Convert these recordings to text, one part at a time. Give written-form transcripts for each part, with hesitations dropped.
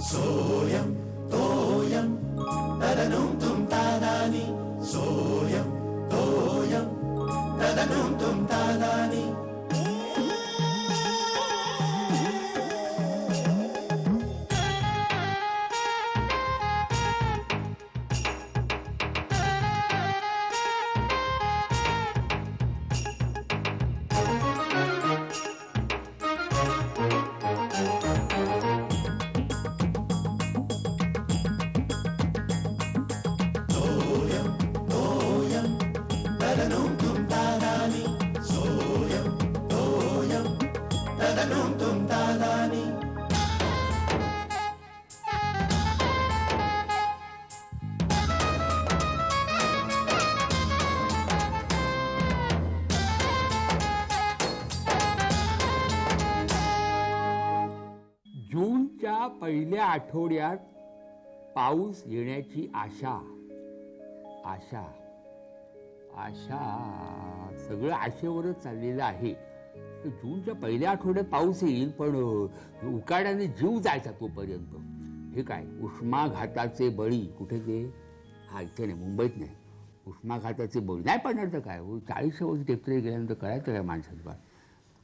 सोयम तोयम तदनुम तुम तादानी सोयम तोयम तदनुम तुम तादानी जूनच्या पहिल्या आठवड्यात पाऊस येण्याची आशा आशा आशा सगळं आशेवरच चाललेलं आहे. जूनच्या पहिल्या आठवड्यात पाऊस येईल, पण उकाड्याने जीव जायचा तोपर्यंत. हे काय उष्माघाताचे बळी कुठे ते? हा इथे नाही, मुंबईत नाही. उष्माघाताचे बळी नाही पडणार तर काय, 40 वर्ष टेम्परेचर गेल्यानंतर करायचं काय माणसाचं?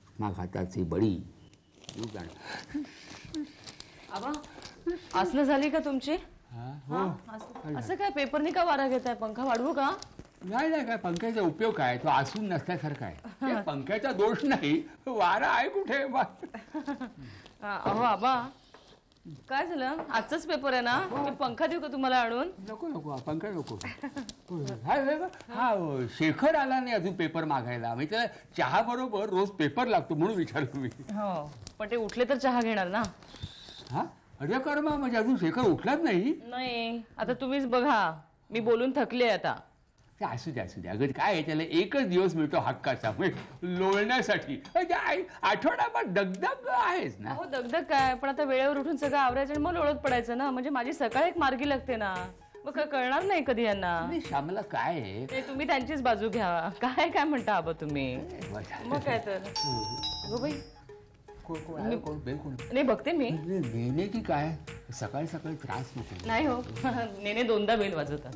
उष्माघाताचे बळी जीव जाणार. आबा असलं झाली का तुमची? असं काय पेपरनी का वारा घेताय? पंखा वाढवू का? नाही नाही, काय पंख्याचा उपयोग काय? तो असून नसल्यासारखा आहे. पंख्याचा दोष नाही, वारा आहे कुठे? अहो आबा काय झालं? आजचाच पेपर आहे ना, मी पंखा देऊ का तुम्हाला आणून? नको नको, पंखा नको. हा शेखर आला नाही अजून पेपर मागायला. म्हणजे त्याला चहा बरोबर रोज पेपर लागतो म्हणून विचारतो मी. हो पण ते उठले तर चहा घेणार ना. हा अरे कर्मा, म्हणजे अजून शेखर उठलाच नाही? नाही, आता तुम्हीच बघा, मी बोलून थकले आता. असू द्या असू द्या. अगं काय आहे, त्याला एकच दिवस मिळतो हक्काचा, म्हणजे लोळण्यासाठी. आठवडाभर दगदग आहेच ना. हो दगदग काय, पण आता वेळेवर उठून सगळं आवरायचं आणि मग लोळत पडायचं ना. म्हणजे माझी सकाळ एक मार्गी लागते ना, मग कळणार नाही कधी यांना. श्यामला काय आहे, तुम्ही त्यांचीच बाजू घ्या. काय म्हणता आबा तुम्ही? मग काय तर. अगं बाई नाही बघते मी. नेने की काय? सकाळी सकाळी त्रास नको. नाही हो, नेने दोनदा बेल वाजवतात.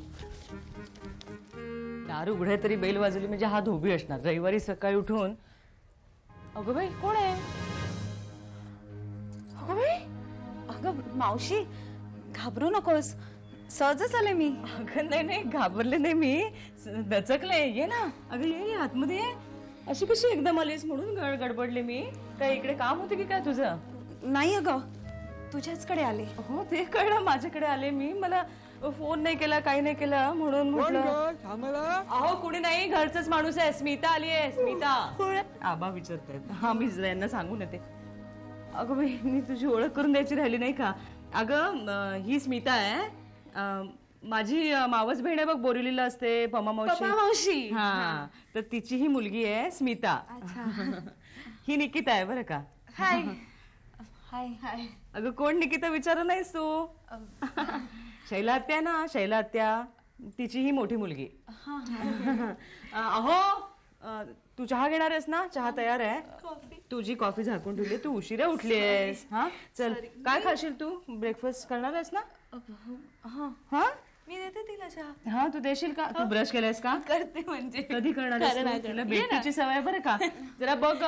दार उघडे तरी बेल वाजवली म्हणजे हा धोबी असणार. रविवारी सकाळी उठून अगं बाई कोण आहे? अगं बाई, अगं मावशी घाबरू नकोस, सहजच आले मी. अगं नाही घाबरले नाही मी, दचकले. ये ना, अगं ये आतमध्ये ये. अशी कशी एकदम आलीस म्हणून गडबडले मी. काय इकडे काम होते की काय तुझं? नाही अगं, तुझ्याचकडे आले. हो ते कळलं, माझ्याकडे आले मी. मला फोन नाही केला, काही नाही केलं म्हणून म्हटलं. अहो कुणी नाही, घरचाच माणूस आहे. स्मिता आली आहे. स्मिता आबा विचारतायत. हा मी यांना सांगून येते. अगं बाई मी तुझी ओळख करून द्यायची राहिली नाही का? अगं ही स्मिता आहे, माझी मावस बहीण आहे बघ, बोरिवलीला असते. पमा मावशी. हा तर तिची ही मुलगी आहे स्मिता. ही निकिता आहे बरं का. हाय हाय हाय. अगं कोण निकिता विचारलं नाहीस तू? शैला आत्या ना, शैला आत्या, तिची ही मोठी मुलगी. अहो तू चहा घेणार आहेस ना? चहा तयार आहे. तुझी कॉफी झाकून ठेवली, तू उशिरा उठली आहेस. हा चल, काय खाशील तू? ब्रेकफास्ट करणार आहेस ना? हा मी देते तिला चहा. हा तू देशील का? तू ब्रश केलायस का? करते म्हणजे. कधी करणार आहेस? तुला बेटीची सवय बरं का, जरा बघ.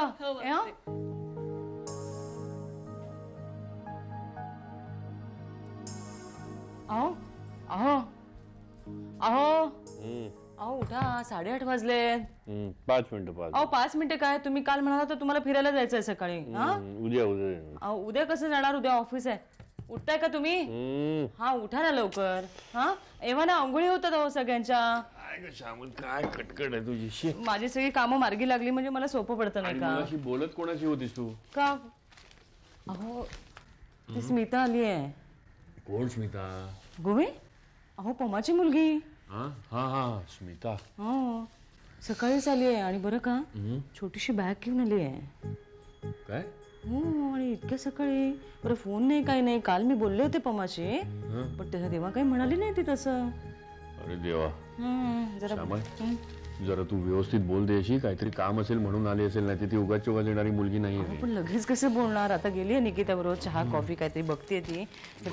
अहो अहो अहो अहो उठा, 8:30 वाजले. 5 मिनिटं. अहो 5 मिनिटं काय, तुम्ही काल म्हणाला तर तुम्हाला फिरायला जायचंय सकाळी. उद्या उद्या कसं जाणार? उद्या ऑफिस आहे. उठताय का तुम्ही? हा उठा ना लवकर. हा एव्हा ना आंघोळी होतात अहो सगळ्यांच्या. काय कटकट आहे तुझी. माझी सगळी कामं मार्गी लागली म्हणजे मला सोपं पडतं नाही का? बोलत कोणाशी होतीस तू? का अहो ती स्मिता आली आहे. कोण स्मिता? गोवे, अहो पमाची मुलगी. हा स्मिता. हो सकाळीच आली आहे. आणि बरं का, छोटीशी बॅग घेऊन आली आहे. काय? हो आणि इतक्या सकाळी. बरं फोन नाही काही नाही. काल मी बोलले होते पमाशी, पण तेव्हा काही म्हणाली नाही ती तसं. अरे देवा. जरा जरा तू व्यवस्थित बोल देशी, काहीतरी काम असेल म्हणून आली असेल, नाही ती उगाच येणारी मुलगी नाही आहे. पण लगेच कसं बोलणार? आता गेली आहे निकिता बरोबर चहा कॉफी काहीतरी बघते ती.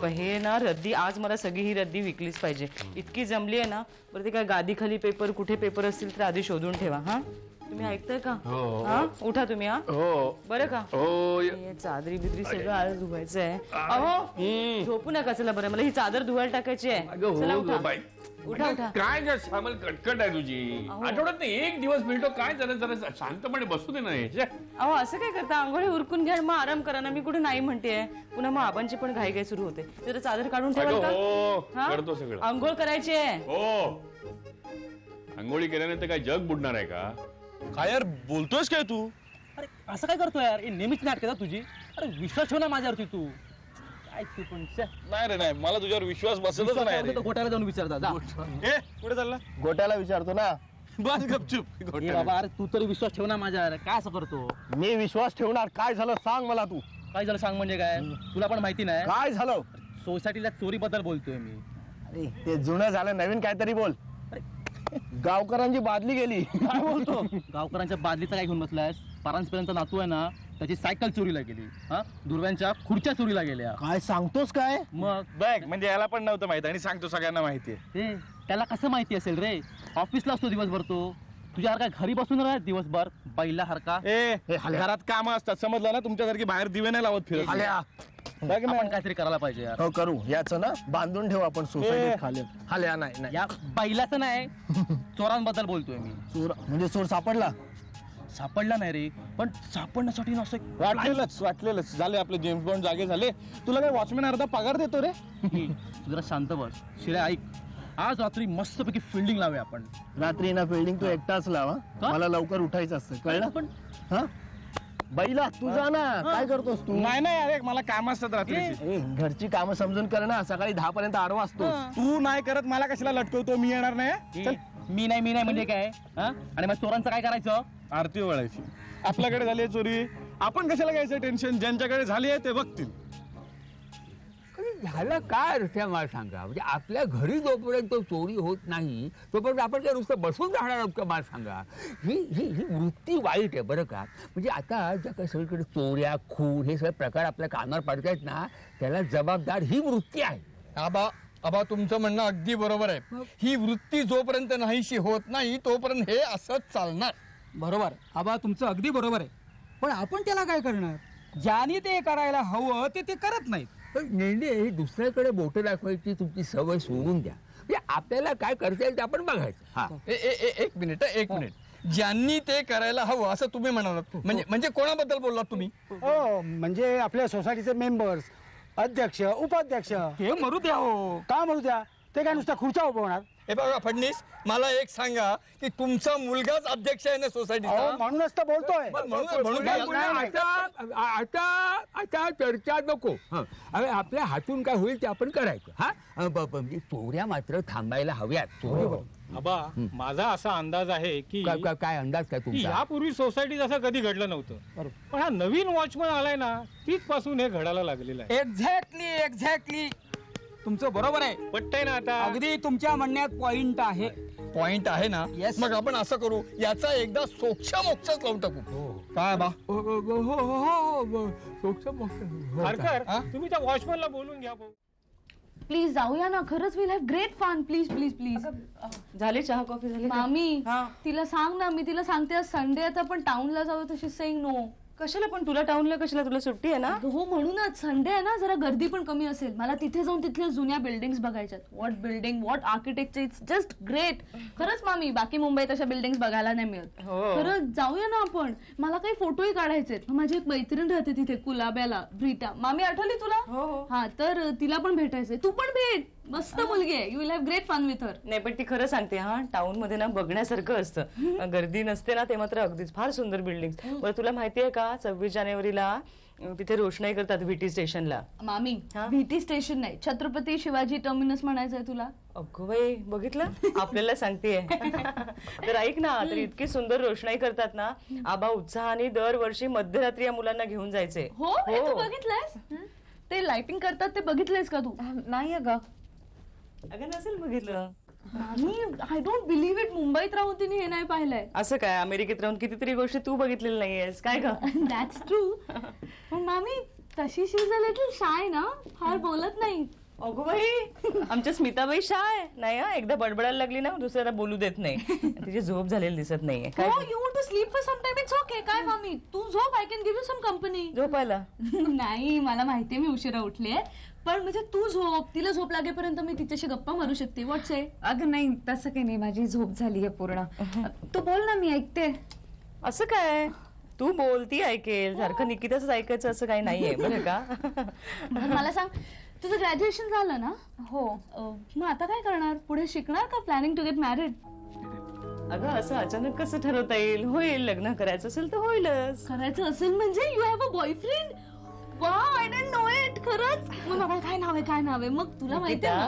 हे ना रद्दी, आज मला सगळी ही रद्दी विकलीच पाहिजे, इतकी जमली आहे ना. बरं ते काय गादी खाली पेपर, कुठे पेपर असतील तर आधी शोधून ठेवा. हा तुम्ही ऐकताय का? हा उठा तुम्ही. हा बरं का? चादरी बिदरी सगळं आज धुवायचं आहे. अहो झोपू नका. चला बरं, मला ही चादर धुवायला टाकायची आहे. चला उठा उठा उठा. काय ग श्यामल, कटकट आहे तुझी. आठवड्यात नाही एक दिवस मिळतो, काय झालं? जरा शांतपणे बसू दे ना. अहो असं काय करता? आंघोळी उरकून घ्या, मग आराम करा ना. मी कुठे नाही म्हणतेय. पुन्हा मग आबांची पण घाई घाई सुरू होते. जरा चादर काढून ठेवाल का? करतो सगळं. आंघोळ करायची आहे. हो, आंघोळी केल्यानंतर काय जग बुडणार आहे का? काय यार बोलतोयस काय तू? अरे असं काय करतोय यार? नेहमीच नाटक ना तुझी. अरे विश्वास ठेव ना माझ्यावरती तू. काय तू पण नाही रे नाही, मला तुझ्यावर विश्वास बसतच नाही रे. गोट्याला जाऊन विचारता. ए कुठे चालला? गोट्याला विचारतो ना. बस गपचूप. बाबा अरे तू तरी विश्वास ठेव ना माझ्यावर. काय असं करतो? मी विश्वास ठेवणार. काय झालं सांग मला तू. काय झालं सांग म्हणजे काय? तुला पण माहिती नाही. काय झालं? सोसायटीला चोरी बद्दल बोलतोय मी. अरे ते जुनं झालं, नवीन काहीतरी बोल. गावकरांची बादली गेली. काय बोलतो? गावकरांच्या बादलीचा काय घेऊन बसलायस? परांजपेंचा नातू आहे ना, त्याची सायकल चोरीला गेली. हा दुर्व्यांच्या खुर्च्या चोरीला गेल्या. काय सांगतोस काय? मग बघ म्हणजे याला पण नव्हतं माहिती आणि सांगतो सगळ्यांना माहितीये. त्याला कसं माहिती असेल रे? ऑफिसला असतो दिवसभर तो. तुझ्यासारखा घरी बसून राहत दिवसभर बैला हरका. घरात काम असतात समजलं ना. तुमच्यासारखी बाहेर दिवे नाही लावत फिरत. आल्या. आपण काहीतरी करायला पाहिजे यार. हो करू. याच ना बांधून ठेवू आपण सोसायटीत खाली. हाल्या नाही नाही. या बैलाचं नाही, चोरांबद्दल बोलतोय मी. चोर म्हणजे चोर सापडला? सापडला नाही रे, पण सापडण्यासाठी ना असं वाटलेलंच झाले. आपले जेम्स बॉन्ड जागे झाले. तुला काय वॉचमॅन अर्धा पगार देतो रे? तू जरा शांत बस. शिऱ्या ऐक, आज रात्री मस्तपैकी फिल्डिंग लावूया आपण. रात्री ना फिल्डिंग तू एकटाच लावा. का? मला लवकर उठायचं असतं, कळलं? पण हा बैला तू जा ना. काय करतोस तू? नाही नाही अरे मला काम असतात रात्री. ए, घरची कामं समजून कर ना. सकाळी 10 पर्यंत आडवा असतो. तू नाही करत मला कशाला लटकवतो? मी येणार नाही. चल मी नाही म्हणजे काय? आणि मग चोरांचं काय करायचं? आरती ओळायची. आपल्याकडे झाली आहे चोरी, आपण कशाला घ्यायचं टेन्शन? ज्यांच्याकडे झाली आहे ते बघतील. ह्याला काय अर्थ आहे मला सांगा? म्हणजे आपल्या घरी जोपर्यंत चोरी होत नाही तोपर्यंत आपण काय नुसतं बसून राहणार आहोत का? मला सांगा. ही ही ही वृत्ती वाईट आहे बरं का. म्हणजे आता ज्या काही सगळीकडे चोऱ्या खून हे सगळे प्रकार आपल्या कानावर पडतायत ना, त्याला जबाबदार ही वृत्ती आहे. आबा तुमचं म्हणणं अगदी बरोबर आहे. ही वृत्ती जोपर्यंत नाहीशी होत नाही तोपर्यंत हे असंच चालणार. बरोबर आबा, तुमचं अगदी बरोबर आहे. पण आपण त्याला काय करणार? ज्याने ते करायला हवं ते करत नाहीत. पण नेहमी दुसऱ्याकडे बोटं दाखवायची तुमची सवय सोडून द्या. म्हणजे आपल्याला काय करता येईल ते आपण बघायचं. हा एक मिनिट. ज्यांनी ते करायला हवं असं तुम्ही म्हणालात. म्हणजे कोणाबद्दल बोललात तुम्ही? हो, म्हणजे आपल्या सोसायटीचे मेंबर्स, अध्यक्ष, उपाध्यक्ष. हे मरू द्या हो. का म्हणू द्या? ते काय नुसतं खुर्च्या उभवणार? हे बघा फडणीस, मला एक सांगा की तुमचा मुलगाच अध्यक्ष आहे ना सोसायटीचा? म्हणूनच तर बोलतोय. आता चर्चा नको. आपल्या हातून काय होईल ते आपण करायचं. हा म्हणजे चोऱ्या मात्र थांबायला हव्यात. चोरी आबा माझा असा अंदाज आहे की काय अंदाज काय तुमचा? यापूर्वी सोसायटीत असं कधी घडलं नव्हतं. पण हा नवीन वॉचमन आलाय ना, तिथपासून हे घडायला लागलेलं आहे. एक्झॅक्टली तुमचं बरोबर आहे. पटतंय ना आता? अगदी तुमच्या म्हणण्यात पॉइंट आहे. पॉइंट आहे ना? Yes. मग आपण असं करू, याचा एकदा सोक्ष मोक्षच लावून टाकू. काय बा? हरकर तुम्ही त्या वॉचमनला बोलून घ्या. प्लीज जाऊया ना. खरंच will have great fun. Please please please. झाले चहा कॉफी झाली? मामी तिला सांग ना. मी तिला सांगते आज संडे आता आपण टाउनला जाऊ. तशी सेइंग नो. कशाला पण? तुला टाउनला कशाला? तुला सुट्टी आहे ना? हो म्हणूनच. संडे आहे ना, जरा गर्दी पण कमी असेल. मला तिथे जाऊन तिथल्या जुन्या बिल्डिंग्स बघायच्यात. What building, what architecture, it's just great. खरंच मामी, बाकी मुंबईत अशा बिल्डिंग्स बघायला नाही मिळत. खरंच जाऊया ना आपण. मला काही फोटोही काढायचे. माझी एक मैत्रीण राहते तिथे कुलाब्याला, ब्रिटा. मामी आठवली तुला? हा, तर तिला पण भेटायचंय. तू पण भेट. मस्त मुलगी आहे. You will have great fun with her. नाही पण ती खरं सांगते. हा टाउन मध्ये ना बघण्यासारखं असतं. गर्दी नसते ना, ते मात्र अगदीच फार सुंदर बिल्डिंग. बरं तुला माहितीये का 26 जानेवारीला तिथे रोषणाई करतात व्हीटी स्टेशनला. मामी व्हीटी स्टेशन नाही, छत्रपती शिवाजी टर्मिनस म्हणायचंय तुला. अगं बाई, बघितलं? आपल्याला सांगतेय. तर ऐक ना, तर इतकी सुंदर रोषणाई करतात ना. आबा उत्साहाने दरवर्षी मध्यरात्री या मुलांना घेऊन जायचे. हो तू बघितलंयस? ते लाइटिंग करतात ते बघितलंयस का तू? नाही अगं. अगं नसेल बघितलं. मामी आय डोंट बिलीव्ह इट, मुंबईत राहून तिने हे नाही पाहिलंय. असं काय, अमेरिकेत राहून कितीतरी गोष्टी तू बघितलेल्या नाहीयेस काय ग? That's true. पण मामी तशी शी इज अ लिटल शाय ना, फार बोलत नाही. अगो बाई, आमच्या स्मिताबाई शाय नाही हा, एकदा बडबडायला लागली ना दुसऱ्याला बोलू देत नाही. तिची झोप झालेली दिसत नाहीये. हो, you want to sleep for some time, it's okay. काय मामी, तू झोप, I can give you some company. झोपायला नाही, मला माहितीये मी उशिरा उठले, पण म्हणजे तू झोप, तिला झोप लागेपर्यंत मी तिच्याशी गप्पा मारू शकते. व्हॉट्स आहे? अगं नाही, तसं काही नाही, माझी झोप झालीये पूर्ण. तू बोल ना, मी ऐकते. असं काय, तू बोल ती ऐकेल. सारखं निकिताच ऐकायचं असं काही नाहीये बरं का. मला सांग, तुझं ग्रॅज्युएशन झालं ना? हो. मग आता काय करणार? पुढे शिकणार का? Planning to get married? अगं असं अचानक कसं ठरवता येईल? होईल, लग्न करायचं असेल तर होईलच. करायचं असेल म्हणजे you have a boyfriend? Wow, I didn't know it. खरंच? मग मला काय नाव आहे, काय नाव आहे? मग तुला माहिती आहे ना,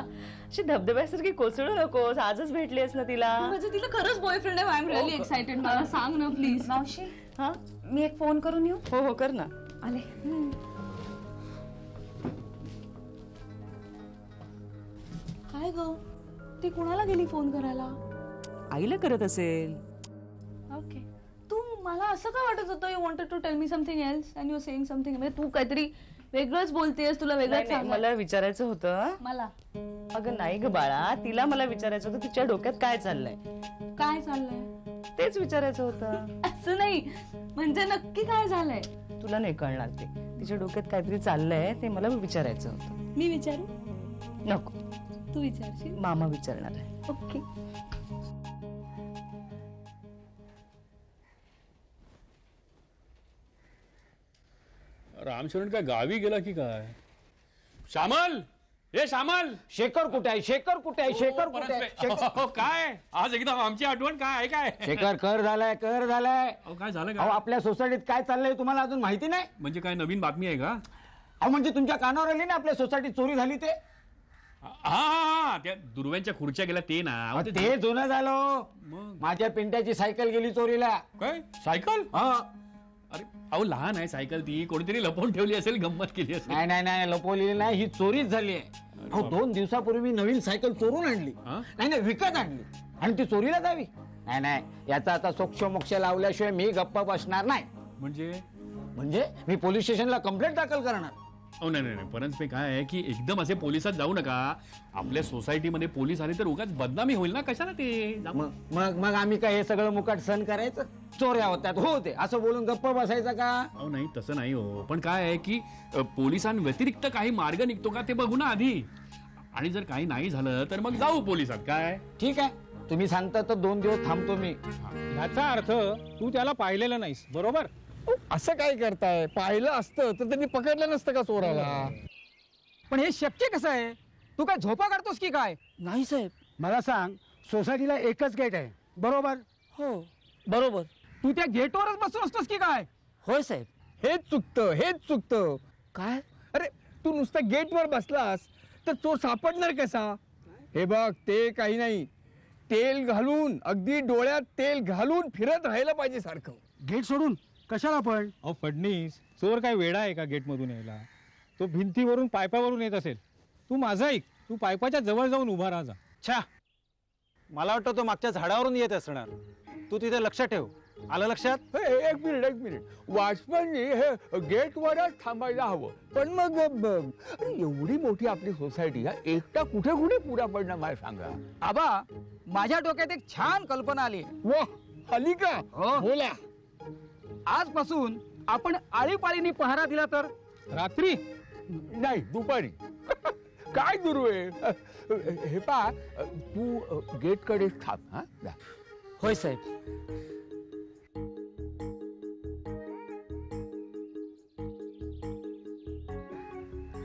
अशी धबधब्यासारखी कोसळू नकोस. आजच भेटलीस ना तिला. म्हणजे तिला खरंच बॉयफ्रेंड आहे. I am really excited. मला सांग ना प्लीज. मावशी, हा, मी एक फोन करून येऊ? हो हो, कर ना. आले. काय ग, ती कुणाला गेली फोन करायला? आईला करत असेल. ओके. तू, मला असं काय वाटत होतं you wanted to tell me something else and you saying something, म्हणजे तू काहीतरी वेगळंच बोलतेस, तुला वेगळंच सांग. मला विचारायचं होतं. मला? अगं नाही ग बाळा, तिला मला विचारायचं होतं तिच्या डोक्यात काय चाललंय. काय चाललंय तेच विचारायचं होतं. असं नाही, म्हणजे नक्की काय झालंय? तुला नाही कळणार ते. तिच्या डोक्यात काहीतरी चाललंय ते मला विचारायचं होतं. मी विचारू? नको, तू विचारशील? मामा विचारणार आहे. ओके. रामशरण काय गावी गेला की काय? श्यामल, हे श्यामल, शेखर कुठे आहे? शेखर कुठे आहे? शेखर कुठे आहे? अहो, काय आज एकदम आमची आठवण काय आहे काय? शेखर, कर झालाय, कर झालाय. काय झालं अहो, का? आपल्या सोसायटीत काय चाललंय तुम्हाला अजून माहिती नाही? म्हणजे काय नवीन बातमी आहे का? अहो, म्हणजे तुमच्या कानावर आली ना आपल्या सोसायटीत चोरी झाली ते? हा, त्या दुर्व्यांच्या खुर्च्या गेल्या ते ना. अहो, ते जुनं झालं. मग माझ्या पिंट्याची सायकल गेली चोरीला. काय सायकल? हा. अरे अहो, लहान आहे सायकल ती, कोणीतरी लपवून ठेवली असेल, गंमत केली असेल. नाही नाही नाही, लपवलेली नाही, ही चोरीच झाली आहे. अहो, 2 दिवसापूर्वी मी नवीन सायकल चोरून आणली. नाही नाही, विकत आणली आणि ती चोरीला जावी? नाही नाही, याचा आता सोक्ष मोक्ष लावल्याशिवाय मी गप्पा बसणार नाही. म्हणजे मी पोलीस स्टेशनला कंप्लेंट दाखल करणार. अहो नाही नाही, परंतु काय आहे की एकदम असे पोलिसात जाऊ नका. आपल्या सोसायटीमध्ये पोलीस आले तर उगाच बदनामी होईल ना, कशाला ते. मग आम्ही काय हे सगळं मुकाट सहन करायचं? चोऱ्या होत्यात, होते असं बोलून गप्प बसायचं का? अहो नाही, तसं नाही हो. पण काय आहे की पोलिसांव्यतिरिक्त काही मार्ग निघतो का ते बघू ना आधी. आणि जर काही नाही झालं तर मग जाऊ पोलिसात. काय ठीक आहे, तुम्ही सांगता तर 2 दिवस थांबतो मी. याचा अर्थ तू त्याला पाहिलेलं नाहीस, बरोबर? असं काय करताय? पाहिलं असतं तर त्यांनी पकडलं नसतं का चोराला? पण हे शक्य कसं आहे? तू काय झोपा काढतोस की काय? नाही साहेब, मला सांग, सोसायटीला एकच गेट आहे बरोबर? हो बरोबर. तू त्या गेटवरच बसून असतोस की काय? होय साहेब. हेच चुकतं. काय? अरे तू नुसतं गेटवर बसलास तर चोर सापडणार कसा? हे बघ, ते काही नाही, तेल घालून, अगदी डोळ्यात तेल घालून फिरत राहायला पाहिजे सारखं. गेट सोडून कशाला पण? अहो फडणीस, चोर काय वेडा आहे का गेट मधून यायला? तो भिंतीवरून पायपावरून येत असेल. तू माझा ऐक, तू पायपाच्या जवळ जाऊन उभा राहा. छा, मला वाटतं तो मागच्या झाडावरून येत असणार. तू तिथे लक्ष ठेव. आलं लक्षात? एक मिनिट, वॉचमननी हे गेटवरच थांबायला हवं. पण मग एवढी मोठी आपली सोसायटी, एकटा कुठे पुरा पडणार मला सांगा. आबा, माझ्या डोक्यात एक छान कल्पना आली. आली का? बोला. आजपासून आपण आळीपाळीने पहारा दिला तर? रात्री नाही, दुपारी. काय गुरु आहे? हे पा, तू गेटकडे थांब. हा, होय साहेब.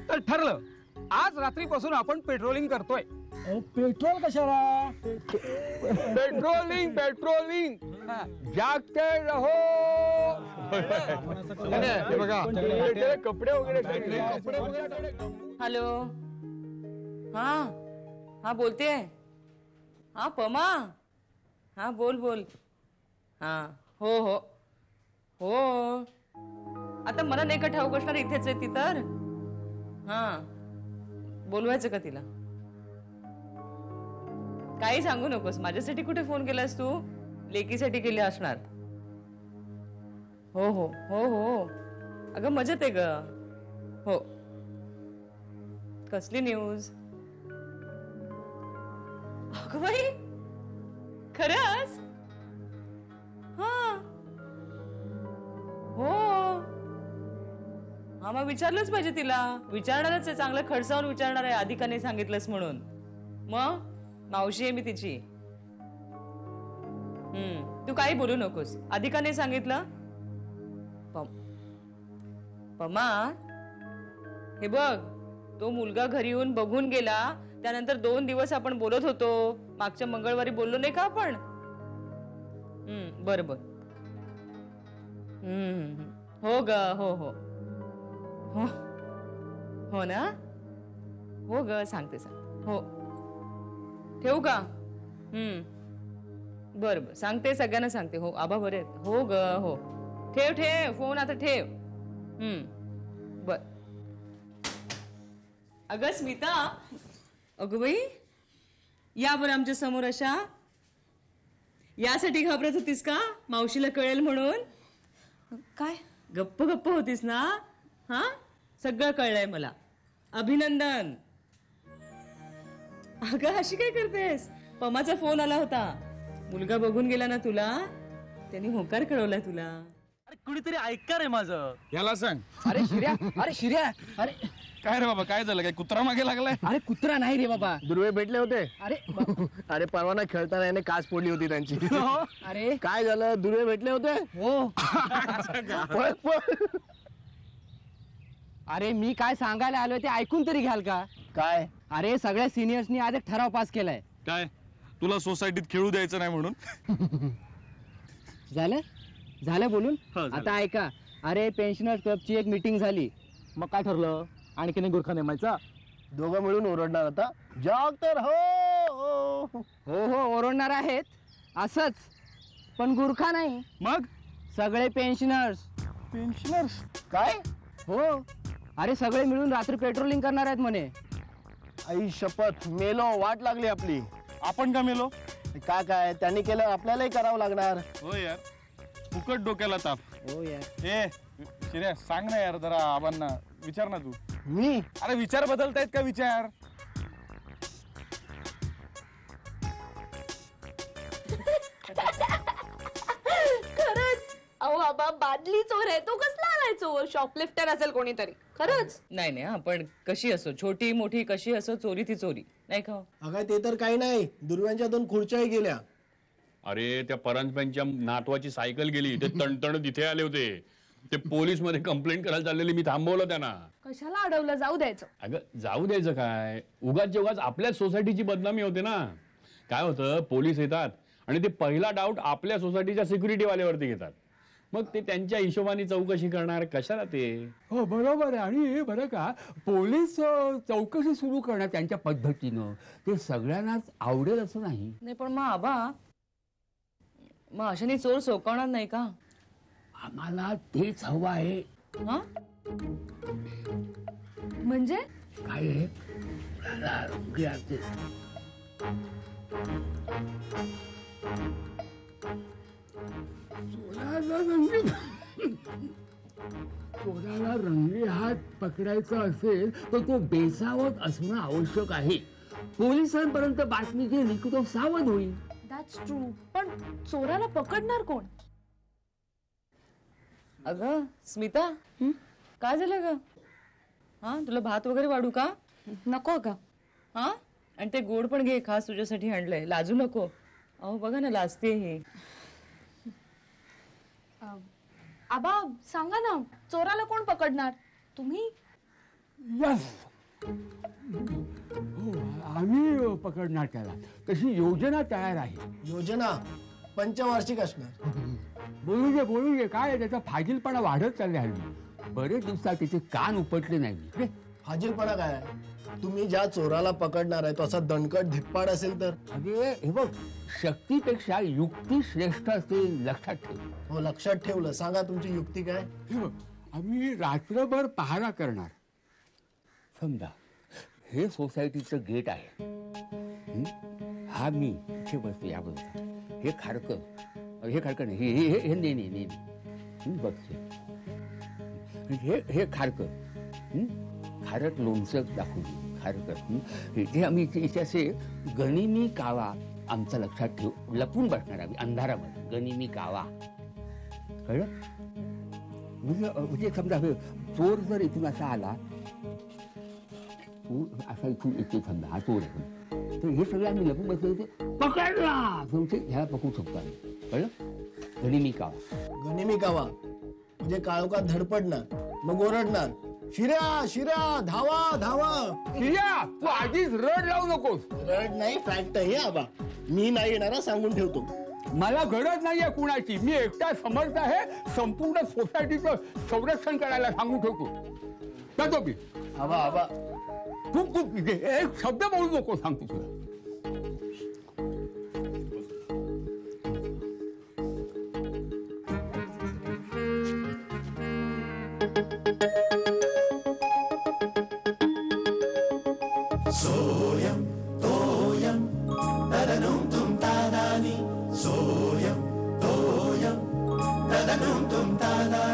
तर ठरलं, आज रात्रीपासून आपण पेट्रोलिंग करतोय. पेट्रोल कशाला? पेट्रोलिंग जागते रहो. बघा, कपडे वगैरे. हॅलो, हा बोलते. हा पमा, हा बोल. हा हो हो हो, आता मला नाही का ठाऊक असणार, इथेच आहे ती तर. हा, बोलवायचं का तिला? काही सांगू नकोस. माझ्यासाठी कुठे फोन केलास तू? लेकीसाठी केली असणार. हो हो हो हो अगं मजेत आहे ग. हो. कसली न्यूज? अगं बाई खरंच? हा हो हा मग विचारलंच पाहिजे तिला. विचारणारच आहे, चांगलं खडसावून विचारणार आहे. आधी का नाही सांगितलंस म्हणून. मग मावशी आहे मी तिची. तू काही बोलू नकोस. आधी का नाही सांगितलं? पमा हे बघ, तो मुलगा घरी येऊन बघून गेला. त्यानंतर 2 दिवस आपण बोलत होतो. मागच्या मंगळवारी बोललो नाही का आपण? बर बर. हो ग हो हो हो हो ना. हो ग सांगते सांगते. हो ठेवू का? बर बर सांगते, सगळ्यांना सांगते. हो आबा बरे आहेत. हो ग हो. ठेव ठेव फोन आता ठेव. बर. अगं स्मिता, अगं बाई या बरं आमच्या समोर. अशा यासाठी घाबरत होतीस का? मावशीला कळेल म्हणून? काय? गप्प गप्प होतीस ना? हा सगळं कळलंय मला. अभिनंदन. अगं अशी काय करतेस? पमाचा फोन आला होता. मुलगा बघून गेला ना तुला, त्यांनी होकार कळवलाय तुला. अरे कुणीतरी ऐका रे माझं. याला सांग. अरे शिर्या, अरे शिर्या, अरे काय रे बाबा, काय झालं? काय कुत्रा मागे लागलाय? अरे कुत्रा नाही रे बाबा. दुर्वे भेटले होते. अरे अरे परवाना खेळताना याने काच फोडली होती त्यांची. अरे काय झालं? दुर्वे भेटले होते. हो. पळ, पळ. अरे मी काय सांगायला आलोय ते ऐकून तरी घ्याल का? काय? अरे सगळ्या सिनियर्सनी आज एक ठराव पास केलाय. काय तुला सोसायटीत खेळू द्यायचं नाही म्हणून? झालं झालं बोलून. हो, झालं. आता ऐका. अरे पेन्शनर्स क्लबची एक मीटिंग झाली. मग काय ठरलं? आणखीन एक गुरखा नेमायचा. दोघं मिळून ओरडणार आता. जॉग तर हो हो हो ओरडणार आहेत असंच, पण गुरखा नाही. मग सगळे पेन्शनर्स. पेन्शनर्स काय? हो अरे सगळे मिळून रात्री पेट्रोलिंग करणार आहेत म्हणे. आई शपथ, मेलो. वाट लागली आपली. आपण का मेलो? काय काय त्यांनी केलं आपल्यालाही करावं लागणार. हो यार, फुकट डोक्याला ताप. हो यार. ए शिर्या, सांग ना यार जरा आबांना. विचार ना तू. मी? अरे विचार बदलतायत का विचार? खरंच? अहो आबा बादली चोर आहे. तो कसला आलाय चोर? शॉपलिफ्टर असेल कोणीतरी. खरंच? नाही नाही आपण कशी असो, छोटी मोठी कशी असो, चोरी ती चोरी नाही का? अगं ते तर काही नाही. दुर्व्यांच्या 2 खुर्च्याही गेल्या. अरे त्या परांजपेंच्या नातवाची सायकल गेली. ते तणतण तिथे आले होते. ते पोलीस मध्ये कंप्लेंट करायला चाललेले. मी थांबवलं त्यांना. कशाला अडवलं? जाऊ द्यायचं. अगं जाऊ द्यायचं काय? उगाच आपल्याच सोसायटीची बदनामी होते ना. काय होतं, पोलीस येतात आणि ते पहिला डाऊट आपल्या सोसायटीच्या सिक्युरिटी वाल्यावरती घेतात. मग ते त्यांच्या हिशोबाने चौकशी करणार. कशाला ते? हो बरोबर आहे. आणि बरं का, पोलीस चौकशी सुरू करणार त्यांच्या पद्धतीनं ते सगळ्यांनाच आवडेल असं नाही. नाही पण मग आबा, मग अशाने चोर सोकवणार नाही का? आम्हाला तेच हवं आहे. हा म्हणजे काय आहे? आरोग्य आहे. चोराला रंगे हात पकडायचा असेल तर तो बेसावध असणं आवश्यक आहे. पोलिसांपर्यंत बातमी गेली की तो सावध होईल. That's true. पण चोराला पकडणार कोण? अगं स्मिता, काय झालं ग? हा तुला भात वगैरे वाढू का? नको का? हा आणि ते गोड पण घे, खास तुझ्यासाठी आणलंय. लाजू नको. अहो बघा ना, लाजते हे. आबा सांगा ना, चोराला कोण पकडणार? तुम्ही? यस, आम्ही पकडणार त्याला. तशी योजना तयार आहे. योजना पंचवार्षिक असणार. बोलू दे. काय त्याचा फाजीलपणा वाढत चालले हल्ली. बरेच दिवसात त्याचे कान उपटले नाही. फाजीलपणा काय? तुम्ही ज्या चोराला पकडणार आहे तो असा दणकट धिप्पाड असेल तर? अरे हे बघ, शक्तीपेक्षा युक्ती श्रेष्ठ असते, लक्षात ठेव. हो लक्षात ठेवलं. सांगा तुमची युक्ती काय? हे बघ, आम्ही रात्रभर पहारा करणार. समजा हे सोसायटीचं गेट आहे. हा मी इथे बसतो या बाजूला. हे खारकर नाही, हे नेने बघते. हे खारकर, खारट लोणचं दाखवली खारकर. इथे आम्ही इथे असे गनिमी कावा आमचा लक्षात ठेव, लपून बसणार आम्ही अंधारामध्ये. गनिमी कावा कळलं? म्हणजे समजा चोर जर इथून असा आला, असा इथून येते समजा हा चोर आहे, तर हे सगळं आम्ही लपून बसलो पकडला ह्याला पकडू शकतो आम्ही. कळलं? गनिमी कावा म्हणजे काळोखात धडपडणार, मग ओरडणार, शिर्या शिर्या धावा धावा. शिर्या तू आधीच रड लावू नकोस. रड नाही, फॅक्ट आहे आबा. मी नाही येणारा सांगून ठेवतो. मला गरज नाहीये कुणाची. मी एकटा समर्थ आहे. संपूर्ण सोसायटीचं संरक्षण करायला सांगून ठेवतो. जातो मी. आबा तू एक शब्द बोलू नको सांगतो तुला. सोयम तोयम तदनुम तुम तादानी. सोयम तोयम तदनुम तुम तादानी.